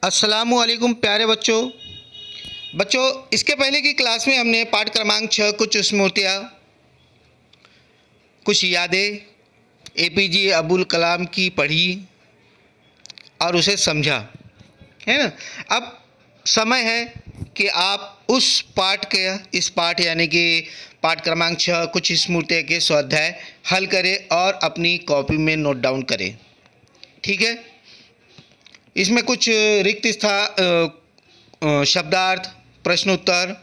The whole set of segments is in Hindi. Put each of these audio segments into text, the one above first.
अस्सलामुअलैकुम प्यारे बच्चों। इसके पहले की क्लास में हमने पाठ क्रमांक 6 कुछ स्मृतियाँ, कुछ यादें एपीजे अब्दुल कलाम की पढ़ी और उसे समझा, है ना। अब समय है कि आप उस पाठ के इस पाठ यानी कि पाठ क्रमांक 6 कुछ स्मृतियाँ के स्वाध्याय हल करें और अपनी कॉपी में नोट डाउन करें। ठीक है। इसमें कुछ रिक्त शब्दार्थ, प्रश्नोत्तर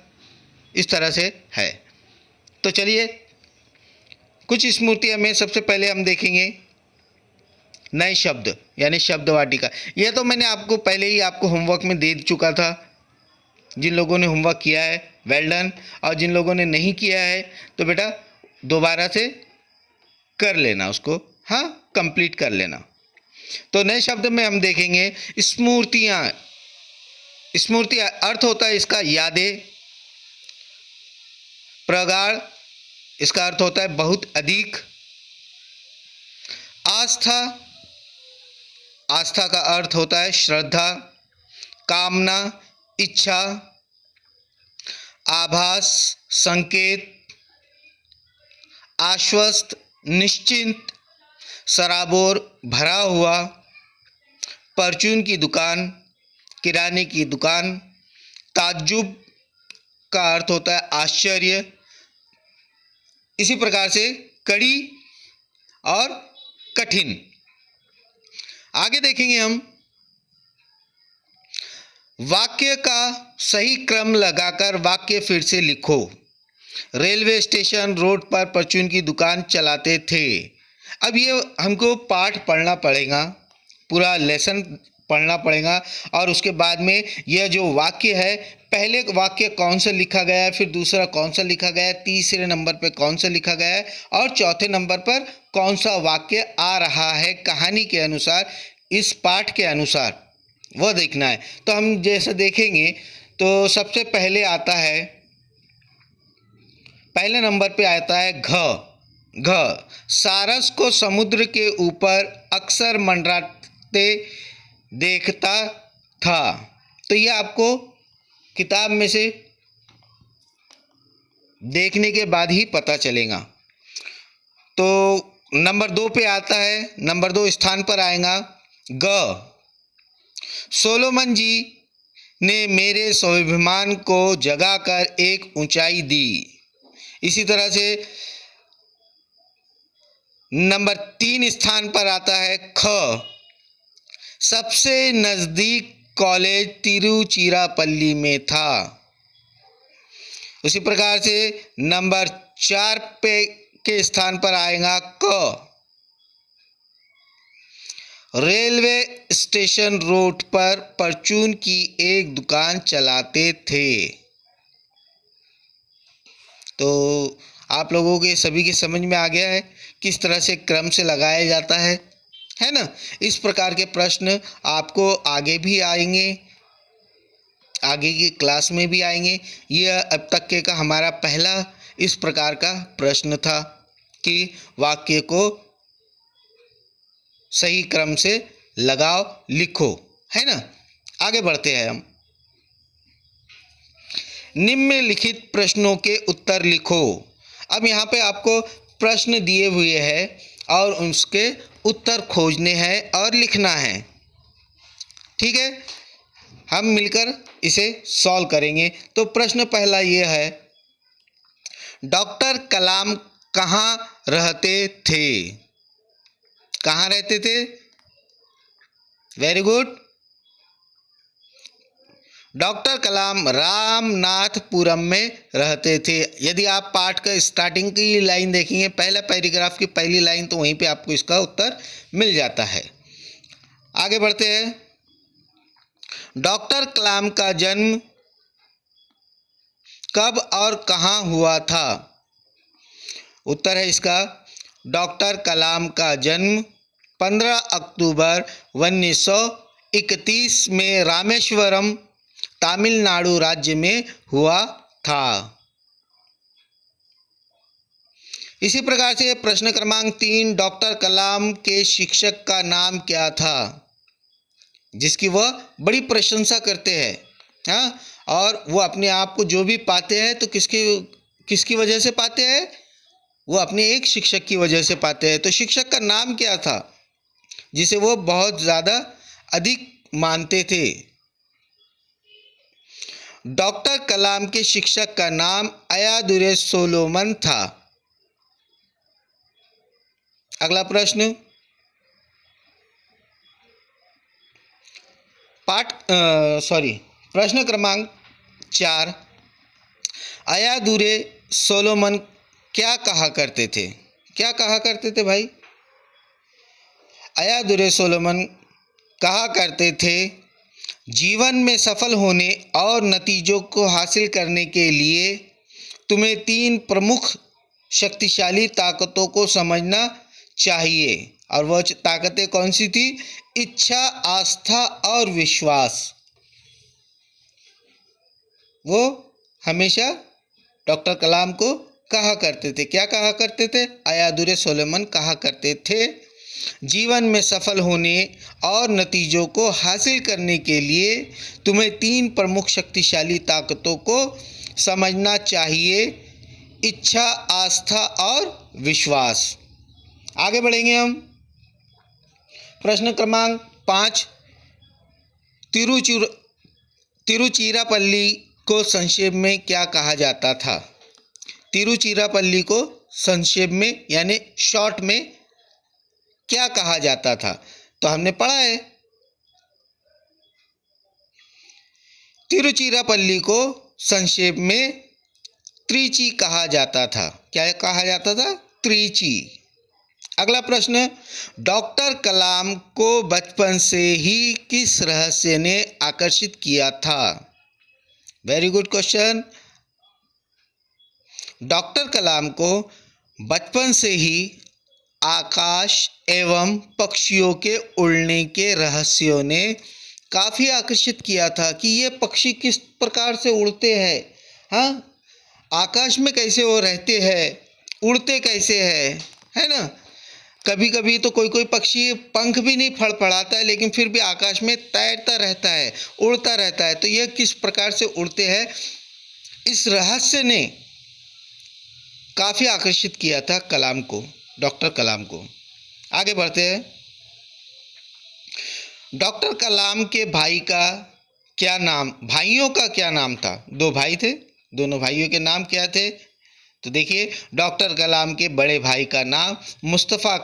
इस तरह से है। तो चलिए कुछ स्मृतियाँ में सबसे पहले हम देखेंगे नए शब्द यानी शब्द वाटिका। यह तो मैंने आपको पहले ही आपको होमवर्क में दे चुका था। जिन लोगों ने होमवर्क किया है वेल डन, और जिन लोगों ने नहीं किया है तो बेटा दोबारा से कर लेना उसको, हाँ कंप्लीट कर लेना। तो नए शब्द में हम देखेंगे स्मृतियाँ। स्मृतियाँ अर्थ होता है इसका यादें, प्रगाढ़ इसका अर्थ होता है बहुत अधिक, आस्था, आस्था का अर्थ होता है श्रद्धा, कामना, इच्छा, आभास, संकेत, आश्वस्त, निश्चिंत, सराबोर, भरा हुआ, परचून की दुकान, किराने की दुकान, ताज्जुब का अर्थ होता है आश्चर्य। इसी प्रकार से कड़ी और कठिन। आगे देखेंगे हम वाक्य का सही क्रम लगाकर वाक्य फिर से लिखो। रेलवे स्टेशन रोड पर परचून की दुकान चलाते थे। अब ये हमको पाठ पढ़ना पड़ेगा, पूरा लेसन पढ़ना पड़ेगा और उसके बाद में यह जो वाक्य है, पहले वाक्य कौन सा लिखा गया है, फिर दूसरा कौन सा लिखा गया है, तीसरे नंबर पे कौन सा लिखा गया है और चौथे नंबर पर कौन सा वाक्य आ रहा है कहानी के अनुसार, इस पाठ के अनुसार, वह देखना है। तो हम जैसे देखेंगे तो सबसे पहले आता है, पहले नंबर पे आता है घ। सारस को समुद्र के ऊपर अक्सर मंडराते देखता था। तो यह आपको किताब में से देखने के बाद ही पता चलेगा। तो नंबर 2 पे आता है, नंबर 2 स्थान पर आएगा ग। सोलोमन जी ने मेरे स्वाभिमान को जगाकर एक ऊंचाई दी। इसी तरह से नंबर 3 स्थान पर आता है ख। सबसे नज़दीक कॉलेज तिरुचिरापल्ली में था। उसी प्रकार से नंबर 4 पे के स्थान पर आएगा क। रेलवे स्टेशन रोड पर परचून की एक दुकान चलाते थे। तो आप लोगों के सभी के समझ में आ गया है किस तरह से क्रम से लगाया जाता है ना। इस प्रकार के प्रश्न आपको आगे भी आएंगे, आगे की क्लास में भी आएंगे। यह अब तक के का हमारा पहला इस प्रकार का प्रश्न था कि वाक्य को सही क्रम से लगाओ, लिखो, है ना। आगे बढ़ते हैं हम। निम्नलिखित प्रश्नों के उत्तर लिखो। अब यहाँ पे आपको प्रश्न दिए हुए हैं और उसके उत्तर खोजने हैं और लिखना है। ठीक है, हम मिलकर इसे सॉल्व करेंगे। तो प्रश्न पहला ये है, डॉक्टर कलाम कहाँ रहते थे? कहाँ रहते थे? Very good. डॉक्टर कलाम रामनाथपुरम में रहते थे। यदि आप पाठ का स्टार्टिंग की लाइन देखेंगे, पहला पैराग्राफ की पहली लाइन, तो वहीं पे आपको इसका उत्तर मिल जाता है। आगे बढ़ते हैं। डॉक्टर कलाम का जन्म कब और कहाँ हुआ था? उत्तर है इसका, डॉक्टर कलाम का जन्म 15 अक्टूबर 1931 में रामेश्वरम, तमिलनाडु राज्य में हुआ था। इसी प्रकार से प्रश्न क्रमांक 3, डॉक्टर कलाम के शिक्षक का नाम क्या था? जिसकी वह बड़ी प्रशंसा करते हैं। हाँ, और वो अपने आप को जो भी पाते हैं तो किसकी किसकी वजह से पाते हैं? वो अपने एक शिक्षक की वजह से पाते हैं। तो शिक्षक का नाम क्या था जिसे वो बहुत ज़्यादा अधिक मानते थे? डॉक्टर कलाम के शिक्षक का नाम अयादुर्रे सोलोमन था। अगला प्रश्न, प्रश्न क्रमांक 4, अयादुर्रे सोलोमन क्या कहा करते थे? क्या कहा करते थे भाई? अयादुर्रे सोलोमन कहा करते थे, जीवन में सफल होने और नतीजों को हासिल करने के लिए तुम्हें 3 प्रमुख शक्तिशाली ताकतों को समझना चाहिए। और वह ताकतें कौन सी थी? इच्छा, आस्था और विश्वास। वो हमेशा डॉक्टर कलाम को कहा करते थे। क्या कहा करते थे? अयादुर्रे सोलोमन कहा करते थे, जीवन में सफल होने और नतीजों को हासिल करने के लिए तुम्हें 3 प्रमुख शक्तिशाली ताकतों को समझना चाहिए, इच्छा, आस्था और विश्वास। आगे बढ़ेंगे हम। प्रश्न क्रमांक 5, तिरुचिरापल्ली को संक्षेप में क्या कहा जाता था? तिरुचिरापल्ली को संक्षेप में यानी शॉर्ट में क्या कहा जाता था? तो हमने पढ़ा है, तिरुचिरापल्ली को संक्षेप में त्रिची कहा जाता था। क्या कहा जाता था? त्रिची। अगला प्रश्न, डॉक्टर कलाम को बचपन से ही किस रहस्य ने आकर्षित किया था? Very good question. डॉक्टर कलाम को बचपन से ही आकाश एवं पक्षियों के उड़ने के रहस्यों ने काफ़ी आकर्षित किया था कि ये पक्षी किस प्रकार से उड़ते हैं, हाँ, आकाश में कैसे वो रहते हैं, उड़ते कैसे हैं, है ना। कभी कभी तो कोई कोई पक्षी पंख भी नहीं फड़फड़ाता है लेकिन फिर भी आकाश में तैरता रहता है, उड़ता रहता है। तो यह किस प्रकार से उड़ते हैं, इस रहस्य ने काफ़ी आकर्षित किया था कलाम को, डॉक्टर कलाम को। आगे बढ़ते हैं। डॉक्टर कलाम के भाई का क्या नाम, भाइयों का क्या नाम था? 2 भाई थे, दोनों भाइयों के नाम क्या थे? तो देखिए, डॉक्टर कलाम के बड़े भाई का नाम मुस्तफ़ा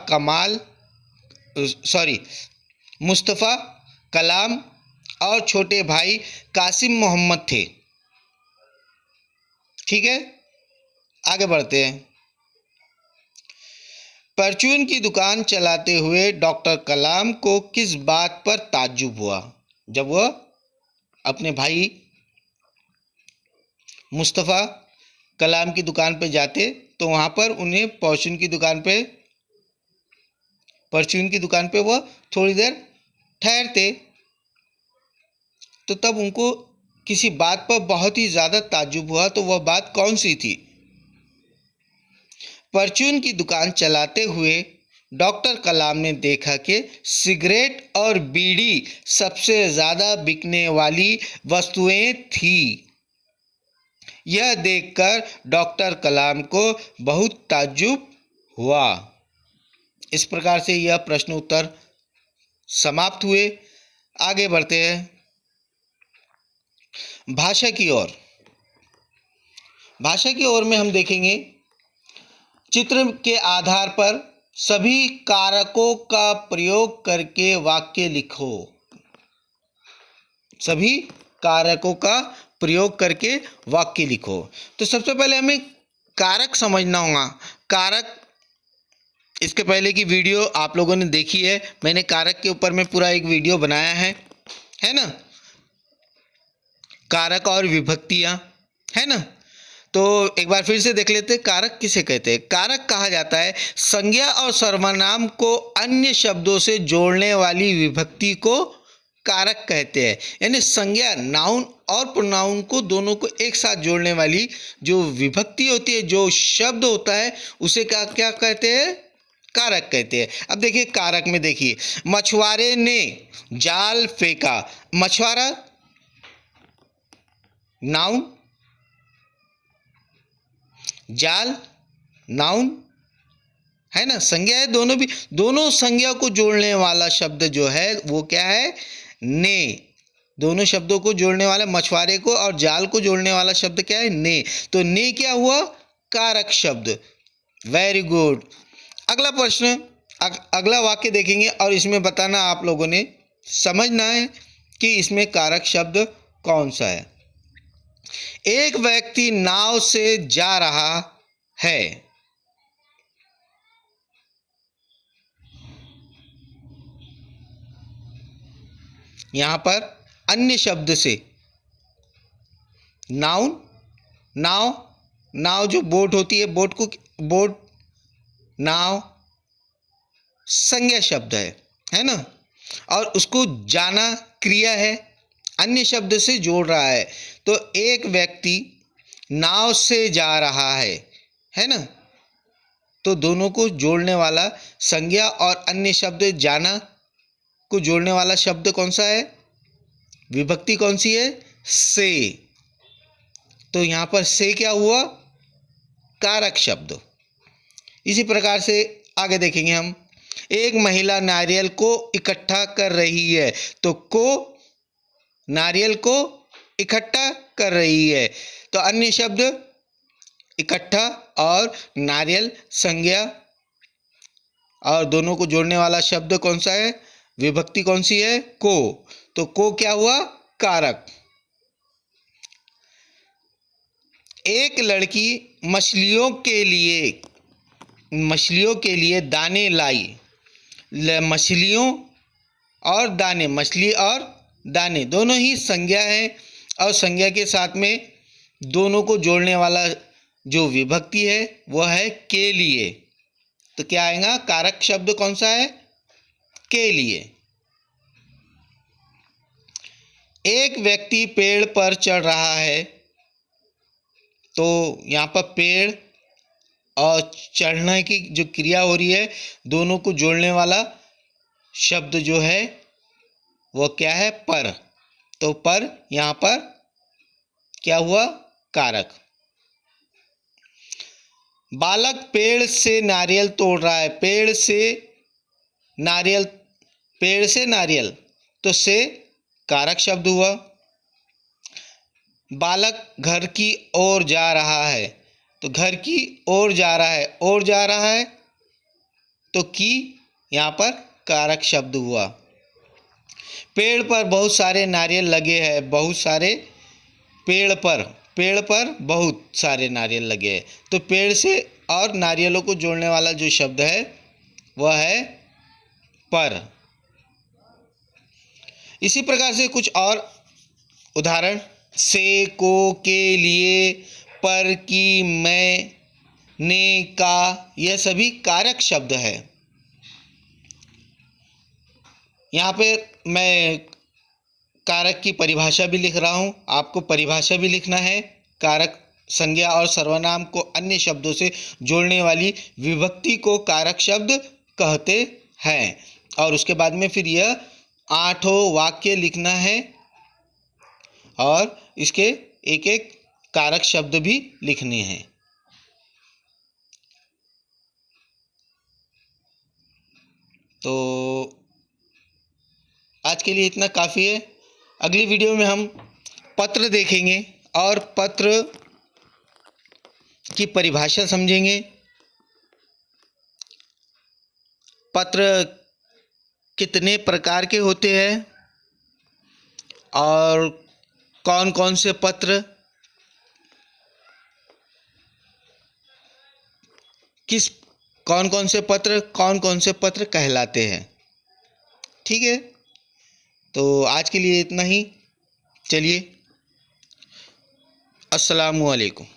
कलाम और छोटे भाई कासिम मोहम्मद थे। ठीक है, आगे बढ़ते हैं। परचून की दुकान चलाते हुए डॉक्टर कलाम को किस बात पर ताज्जुब हुआ? जब वह अपने भाई मुस्तफ़ा कलाम की दुकान पे जाते तो वहाँ पर उन्हें परचून की दुकान पे वह थोड़ी देर ठहरते, तो तब उनको किसी बात पर बहुत ही ज़्यादा ताज्जुब हुआ। तो वह बात कौन सी थी? परचून की दुकान चलाते हुए डॉक्टर कलाम ने देखा कि सिगरेट और बीड़ी सबसे ज़्यादा बिकने वाली वस्तुएं थी। यह देखकर डॉक्टर कलाम को बहुत ताज्जुब हुआ। इस प्रकार से यह प्रश्न उत्तर समाप्त हुए। आगे बढ़ते हैं भाषा की ओर। भाषा की ओर में हम देखेंगे, चित्र के आधार पर सभी कारकों का प्रयोग करके वाक्य लिखो। सभी कारकों का प्रयोग करके वाक्य लिखो। तो सबसे पहले हमें कारक समझना होगा। कारक, इसके पहले की वीडियो आप लोगों ने देखी है, मैंने कारक के ऊपर में पूरा एक वीडियो बनाया है ना, कारक और विभक्तियाँ, है ना। तो एक बार फिर से देख लेते हैं, कारक किसे कहते हैं। कारक कहा जाता है संज्ञा और सर्वनाम को अन्य शब्दों से जोड़ने वाली विभक्ति को कारक कहते हैं। यानी संज्ञा, नाउन और प्रोनाउन को दोनों को एक साथ जोड़ने वाली जो विभक्ति होती है, जो शब्द होता है, उसे क्या कहते हैं? कारक कहते हैं। अब देखिए कारक में देखिए, मछुआरे ने जाल फेंका, मछुआरा नाउन, जाल नाउन है ना, संज्ञा है, दोनों भी, दोनों संज्ञा को जोड़ने वाला शब्द जो है वो क्या है, ने। दोनों शब्दों को जोड़ने वाला, मछुआरे को और जाल को जोड़ने वाला शब्द क्या है, ने। तो ने क्या हुआ, कारक शब्द। Very good. अगला प्रश्न, अगला वाक्य देखेंगे और इसमें बताना आप लोगों ने समझना है कि इसमें कारक शब्द कौन सा है। एक व्यक्ति नाव से जा रहा है, यहां पर अन्य शब्द से, नाउन, नाव, नाव जो बोट होती है, बोट को, बोट, नाव संज्ञा शब्द है ना, और उसको जाना क्रिया है, अन्य शब्द से जोड़ रहा है। तो एक व्यक्ति नाव से जा रहा है ना, तो दोनों को जोड़ने वाला संज्ञा और अन्य शब्द जाना को जोड़ने वाला शब्द कौन सा है, विभक्ति कौन सी है, से। तो यहां पर से क्या हुआ, कारक शब्द। इसी प्रकार से आगे देखेंगे हम, एक महिला नारियल को इकट्ठा कर रही है, तो को नारियल को इकट्ठा कर रही है, तो अन्य शब्द इकट्ठा और नारियल संज्ञा, और दोनों को जोड़ने वाला शब्द कौन सा है, विभक्ति कौन सी है, को। तो को क्या हुआ, कारक। एक लड़की मछलियों के लिए दाने लाई, मछलियों और दाने, मछली और दाने दोनों ही संज्ञा है, और संज्ञा के साथ में दोनों को जोड़ने वाला जो विभक्ति है वह है के लिए। तो क्या आएगा, कारक शब्द कौन सा है, के लिए। एक व्यक्ति पेड़ पर चढ़ रहा है, तो यहाँ पर पेड़ और चढ़ने की जो क्रिया हो रही है, दोनों को जोड़ने वाला शब्द जो है वो क्या है, पर। तो पर यहाँ पर क्या हुआ, कारक। बालक पेड़ से नारियल तोड़ रहा है, पेड़ से नारियल, तो से कारक शब्द हुआ। बालक घर की ओर जा रहा है, तो घर की ओर जा रहा है, ओर जा रहा है, तो की यहाँ पर कारक शब्द हुआ। पेड़ पर बहुत सारे नारियल लगे हैं, बहुत सारे, पेड़ पर बहुत सारे नारियल लगे हैं, तो पेड़ से और नारियलों को जोड़ने वाला जो शब्द है वह है पर। इसी प्रकार से कुछ और उदाहरण, से, को, के, लिए, पर, की, मैं, ने, का, यह सभी कारक शब्द है। यहाँ पे मैं कारक की परिभाषा भी लिख रहा हूँ, आपको परिभाषा भी लिखना है। कारक संज्ञा और सर्वनाम को अन्य शब्दों से जोड़ने वाली विभक्ति को कारक शब्द कहते हैं। और उसके बाद में फिर यह 8 वाक्य लिखना है और इसके एक एक कारक शब्द भी लिखने हैं। तो आज के लिए इतना काफ़ी है। अगली वीडियो में हम पत्र देखेंगे और पत्र की परिभाषा समझेंगे। पत्र कितने प्रकार के होते हैं और कौन कौन से पत्र कौन कौन से पत्र कहलाते हैं। ठीक है, तो आज के लिए इतना ही। चलिए, अस्सलामु अलैकुम।